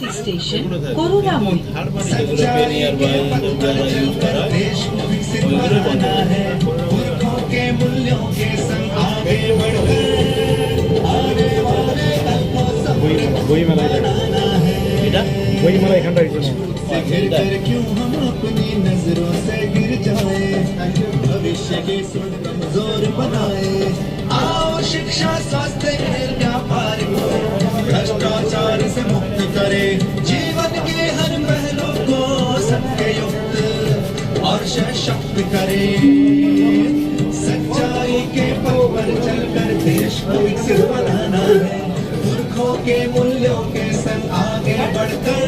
পরবর্তী স্টেশন করুণাময়ী। বইমেলা এখানটাই क्यों हम अपनी नजरों से गिर जाए, भविष्य के सुन कमजोर बनाए। आओ शिक्षा स्वास्थ्य व्यापार को भ्रष्टाचार से मुक्त करे, जीवन के हर पहलू को सत्ययुक्त और सशक्त करे। सच्चाई के पथ पर चलकर देश को विकसित बनाना है, पुरखों के मूल्यों के संग आगे बढ़कर